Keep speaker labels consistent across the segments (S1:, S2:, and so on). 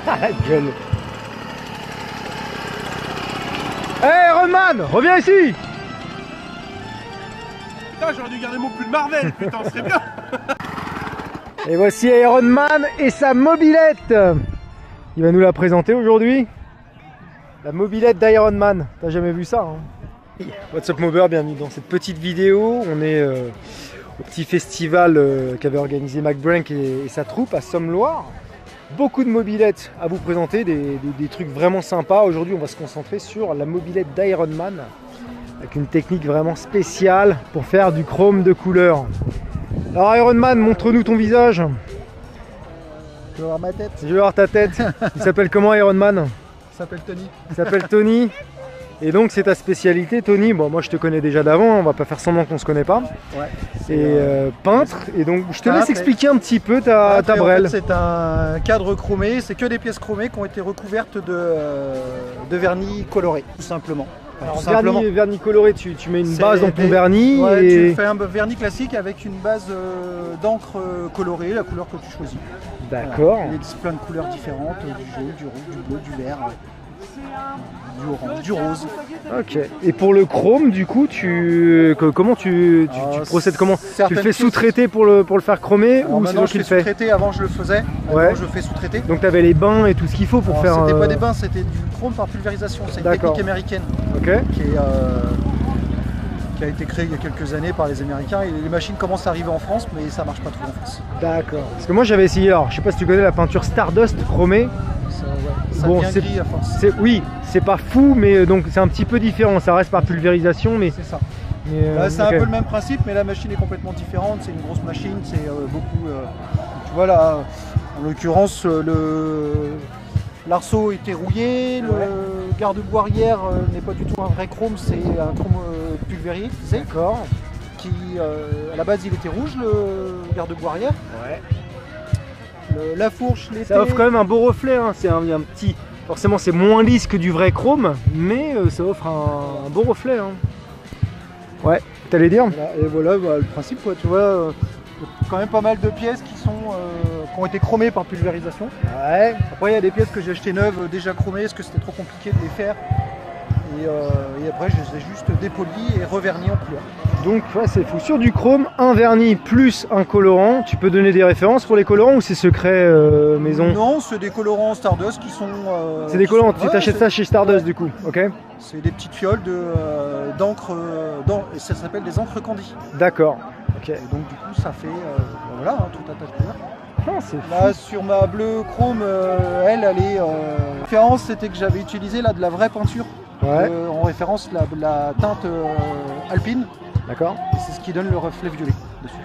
S1: La gueule. Hey Ironman, reviens ici.
S2: Putain, j'aurais dû garder mon pull Marvel, putain, ce serait bien.
S1: Et voici Ironman et sa mobilette. Il va nous la présenter aujourd'hui. La mobilette d'Ironman. T'as jamais vu ça, hein? What's up Mober, bienvenue dans cette petite vidéo. On est au petit festival qu'avait organisé Mac Brank et sa troupe à Somme-Loire. Beaucoup de mobilettes à vous présenter, des trucs vraiment sympas. Aujourd'hui on va se concentrer sur la mobilette d'Ironman avec une technique vraiment spéciale pour faire du chrome de couleur. Alors Ironman, montre-nous ton visage.
S3: Je veux voir ma tête.
S1: Je veux voir ta tête. Il s'appelle comment Ironman?
S3: Il s'appelle Tony.
S1: Il s'appelle Tony. Et donc c'est ta spécialité Tony. Bon moi je te connais déjà d'avant, on va pas faire semblant qu'on se connaît pas.
S3: Ouais.
S1: Et peintre. Et donc je te laisse expliquer un petit peu ta brelle.
S3: En fait, c'est un cadre chromé, c'est que des pièces chromées qui ont été recouvertes de vernis coloré, tout simplement.
S1: Alors, vernis coloré, tu mets une base dans ton vernis.
S3: Ouais,
S1: et...
S3: tu fais un vernis classique avec une base d'encre colorée, la couleur que tu choisis.
S1: D'accord.
S3: Voilà. Il existe plein de couleurs différentes, du jaune, du rouge, du bleu, du vert, du orange, du rose.
S1: Ok. Et pour le chrome, du coup, comment tu procèdes comment? Tu le fais sous-traiter pour le faire chromer?
S3: Alors
S1: ou c'est toi qui le fais?
S3: Sous-traiter, avant je le faisais, maintenant je fais sous-traiter.
S1: Donc tu avais les bains et tout ce qu'il faut pour faire...
S3: C'était pas des bains, c'était du chrome par pulvérisation, c'est une technique américaine qui a été créée il y a quelques années par les Américains, et les machines commencent à arriver en France, mais ça marche pas trop en France.
S1: D'accord. Parce que moi j'avais essayé, alors je sais pas si tu connais la peinture Stardust chromée.
S3: Ça devient gris à force.
S1: Oui, c'est pas fou, mais donc c'est un petit peu différent, ça reste par pulvérisation, mais...
S3: C'est ça. C'est un peu le même principe, mais la machine est complètement différente, c'est une grosse machine, c'est beaucoup... tu vois là, en l'occurrence, l'arceau était rouillé, le garde-boue arrière n'est pas du tout un vrai chrome, c'est un chrome pulvérisé.
S1: D'accord.
S3: Qui, à la base, il était rouge, le garde-boue arrière.
S1: Ouais.
S3: La fourche, l'été...
S1: Ça offre quand même un beau reflet, hein. C'est un petit... Forcément, c'est moins lisse que du vrai chrome, mais ça offre un beau reflet, hein. Ouais, t'allais dire?
S3: Voilà, et voilà le principe, quoi, tu vois. Quand même pas mal de pièces qui ont été chromées par pulvérisation.
S1: Ouais.
S3: Après il y a des pièces que j'ai achetées neuves déjà chromées parce que c'était trop compliqué de les faire. Et après je les ai juste dépolies et revernis en couleur.
S1: Donc ouais, c'est fou. Sur du chrome, un vernis plus un colorant. Tu peux donner des références pour les colorants ou c'est secret maison? Non,
S3: c'est des colorants Stardust qui sont...
S1: c'est des colorants, tu t'achètes ça chez Stardust du coup, ok?
S3: C'est des petites fioles d'encre, ça s'appelle des encres candy.
S1: D'accord. Ok.
S3: Et donc du coup ça fait voilà, tout un tas de couleurs.
S1: Non, c'est
S3: là sur ma bleue chrome, elle est... La référence c'était que j'avais utilisé là de la vraie peinture.
S1: Ouais.
S3: En référence la teinte alpine.
S1: D'accord.
S3: Et c'est ce qui donne le reflet violet dessus.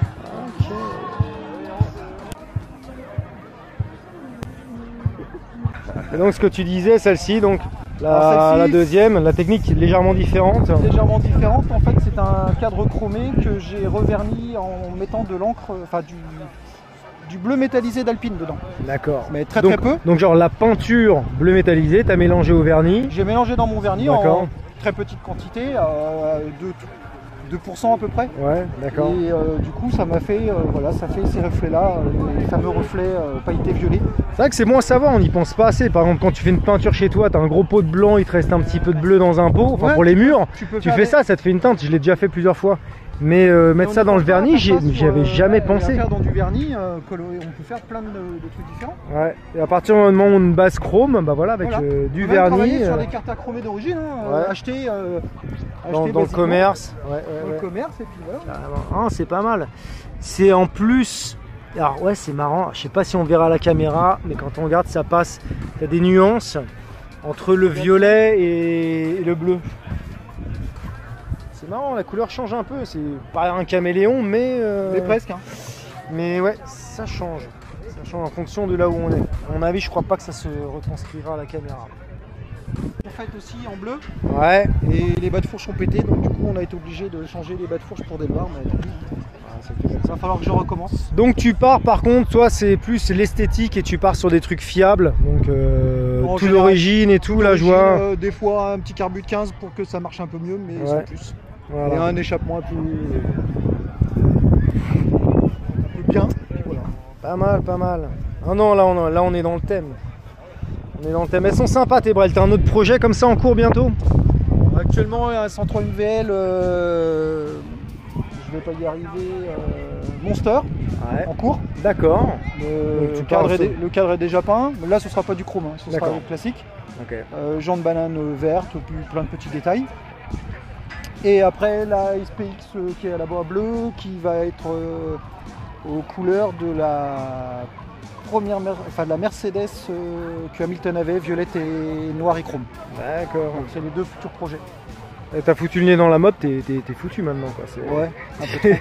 S1: Et donc ce que tu disais, celle-ci, donc la deuxième, la technique est légèrement différente.
S3: Légèrement différente, en fait c'est un cadre chromé que j'ai reverni en mettant de l'encre, enfin du bleu métallisé d'Alpine dedans.
S1: D'accord.
S3: Mais très peu.
S1: Donc genre la peinture bleu métallisé, tu as mélangé au vernis.
S3: J'ai mélangé dans mon vernis en très petite quantité, 2% à peu près.
S1: Ouais, d'accord.
S3: Et du coup ça m'a fait, voilà, ça fait ces reflets-là, les fameux reflets pailletés violets.
S1: C'est vrai que c'est bon à savoir, on n'y pense pas assez. Par exemple quand tu fais une peinture chez toi, tu as un gros pot de blanc, il te reste un petit peu de bleu dans un pot, enfin pour les murs, tu fais ça, ça te fait une teinte, je l'ai déjà fait plusieurs fois. Mais mettre ça dans le vernis, j'y avais jamais pensé.
S3: Faire dans du vernis, on peut faire plein de trucs différents.
S1: Ouais. Et à partir du moment où on a une base chrome, bah voilà, avec du vernis.
S3: Travailler sur des cartes à chromer d'origine, acheter
S1: dans le commerce.
S3: Dans le commerce et puis voilà.
S1: Ah, c'est pas mal. C'est en plus. Alors ouais, c'est marrant. Je sais pas si on verra à la caméra, mais quand on regarde, ça passe. Il y a des nuances entre le violet et le bleu. C'est marrant, la couleur change un peu, c'est pas un caméléon, mais
S3: presque. Hein.
S1: Mais ouais, ça change. Ça change en fonction de là où on est. À mon avis, je crois pas que ça se retranscrira à la caméra.
S3: En fait aussi en bleu.
S1: Ouais.
S3: Et les bas de fourche ont pété, donc du coup on a été obligé de changer les bas de fourche pour des noirs. Mais ça va falloir que je recommence. Donc
S1: tu pars par contre, toi c'est plus l'esthétique et tu pars sur des trucs fiables. Donc tout d'origine et tout, la joie.
S3: Des fois un petit carbu de 15 pour que ça marche un peu mieux, mais sans plus.
S1: Voilà.
S3: Et un échappement un peu bien. Voilà.
S1: Pas mal, pas mal. Ah non, là on est dans le thème. On est dans le thème. Elles sont sympas tes brels. T'as un autre projet comme ça en cours bientôt?
S3: Actuellement, un 103 MVL, je vais pas y arriver, Monster,
S1: Ouais.
S3: en cours.
S1: D'accord.
S3: Le cadre est déjà peint, mais là ce sera pas du chrome, hein, ce sera le classique.
S1: Ok.
S3: Jante banane verte, puis plein de petits détails. Et après la SPX qui est à la bois bleu, qui va être aux couleurs de la de la Mercedes que Hamilton avait, violette et noir et chrome.
S1: D'accord.
S3: Donc c'est les deux futurs projets.
S1: Et t'as foutu le nez dans la mode, t'es foutu maintenant quoi.
S3: Ouais, un peu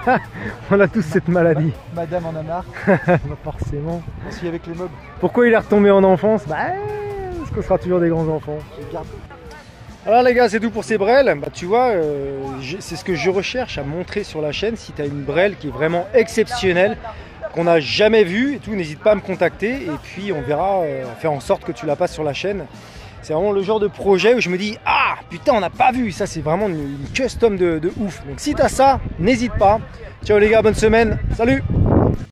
S3: trop.
S1: On a tous cette maladie.
S3: Madame en a marre.
S1: Bah, forcément.
S3: Aussi avec les meubles.
S1: Pourquoi il est retombé en enfance? Bah, parce qu'on sera toujours des grands enfants.
S3: Je garde.
S1: Alors les gars, c'est tout pour ces brels. Bah tu vois, c'est ce que je recherche à montrer sur la chaîne. Si tu as une brel qui est vraiment exceptionnelle, qu'on n'a jamais vue et tout, n'hésite pas à me contacter. Et puis on verra, faire en sorte que tu la passes sur la chaîne. C'est vraiment le genre de projet où je me dis, ah putain, on n'a pas vu. Ça, c'est vraiment une custom de ouf. Donc si tu as ça, n'hésite pas. Ciao les gars, bonne semaine. Salut!